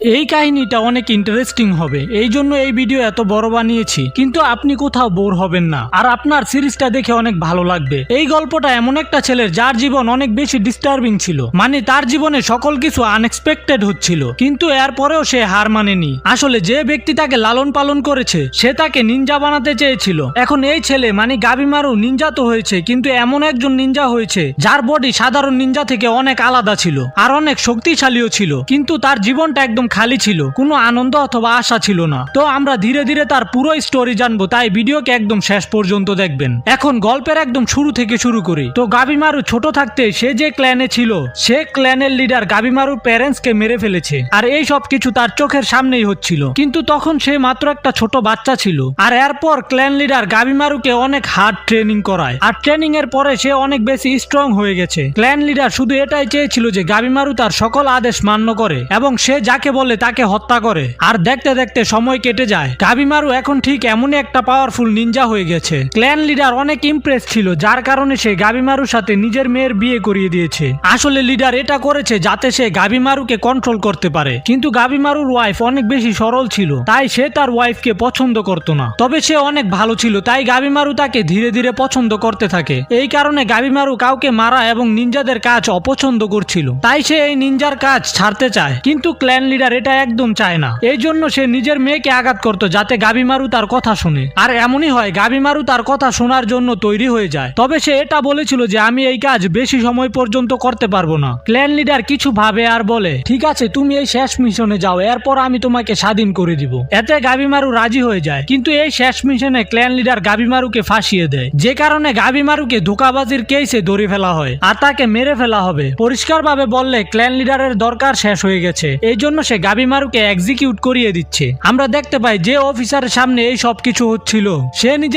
এই কাহিনীটা অনেক ইন্টারেস্টিং হবে, এই জন্য এই ভিডিও এত বড় বানিয়েছি, কিন্তু আপনি কোথাও বোর হবেন না আর আপনার সিরিজটা দেখে অনেক ভালো লাগবে। এই গল্পটা এমন একটা ছেলের যার জীবন অনেক বেশি ডিস্টার্বিং ছিল, মানে তার জীবনে সকল কিছু আনএক্সপেক্টেড হচ্ছিল, কিন্তু এরপরেও সে হার মানেনি। আসলে যে ব্যক্তি তাকে লালন পালন করেছে সে তাকে নিনজা বানাতে চেয়েছিল। এখন এই ছেলে মানে গাবিমারু নিনজা তো হয়েছে, কিন্তু এমন একজন নিনজা হয়েছে যার বডি সাধারণ নিনজা থেকে অনেক আলাদা ছিল আর অনেক শক্তিশালীও ছিল, কিন্তু তার জীবনটা একদম খালি ছিল, কোনো আনন্দ অথবা আশা ছিল না। তো আমরা ধীরে ধীরে তার পুরো স্টোরি জানবো, তাই ভিডিওকে একদম শেষ পর্যন্ত দেখবেন। এখন গল্পের একদম শুরু থেকে শুরু করি। তো গাবিমারু ছোট থাকতে সে যে ক্ল্যানে ছিল সে ক্ল্যানের লিডার গাবিমারুর প্যারেন্টসকে মেরে ফেলেছে, আর এই সব কিছু তার চোখের সামনেই হচ্ছিল, কিন্তু তখন সে মাত্র একটা ছোট বাচ্চা ছিল। আর এরপর ক্ল্যান লিডার গাবিমারুকে অনেক হার্ড ট্রেনিং করায়, আর ট্রেনিং এর পরে সে অনেক বেশি স্ট্রং হয়ে গেছে। ক্ল্যান লিডার শুধু এটাই চেয়েছিল যে গাবিমারু তার সকল আদেশ মান্য করে এবং সে যাকে বলে তাকে হত্যা করে। আর দেখতে দেখতে সময় কেটে যায়। গাবিমারু এখন ঠিক এমনই একটা পাওয়ারফুল নিনজা হয়ে গেছে। ক্ল্যান লিডার অনেক ইমপ্রেস ছিল, যার কারণে সে গাবিমারুর সাথে নিজের মেয়ের বিয়ে করিয়ে দিয়েছে। আসলে লিডার এটা করেছে যাতে সে গাবিমারুকে কন্ট্রোল করতে পারে, কিন্তু গাবিমারুর ওয়াইফ অনেক বেশি সরল ছিল, তাই সে তার ওয়াইফকে পছন্দ করত না। তবে সে অনেক ভালো ছিল, তাই গাবিমারু তাকে ধীরে ধীরে পছন্দ করতে থাকে। এই কারণে গাবিমারু কাউকে মারা এবং নিনজাদের কাজ অপছন্দ করছিল, তাই সে এই নিনজার কাজ ছাড়তে চায়, কিন্তু ক্ল্যান লিডার এটা একদম চায় না। এই জন্য সে নিজের মেয়েকে আঘাত করত যাতে গাবিমারু তার কথা শুনে। আর এমনই হয়, গাবিমারু তার কথা শোনার জন্য তৈরি হয়ে যায়। তবে সে এটা বলেছিল যে আমি এই কাজ বেশি সময় পর্যন্ত করতে পারবো না। ক্ল্যান লিডার কিছু ভাবে আর বলে, ঠিক আছে তুমি এই শেষ মিশনে যাও, এরপর আমি তোমাকে স্বাধীন করে দিব। এতে গাবিমারু রাজি হয়ে যায়, কিন্তু এই শেষ মিশনে ক্ল্যান লিডার গাবিমারুকে ফাঁসিয়ে দেয়, যে কারণে গাবিমারুকে ধোঁকাবাজির কেসে ধরে ফেলা হয় আর তাকে মেরে ফেলা হবে। পরিষ্কার ভাবে বললে ক্ল্যান লিডারের দরকার শেষ হয়ে গেছে, এই জন্য সে গাবিমারুকে এক্সিকিউট করিয়ে দিচ্ছে। আমরা দেখতে পাই যে অফিসারের সামনে এই সব কিছু হচ্ছিল সে নিজে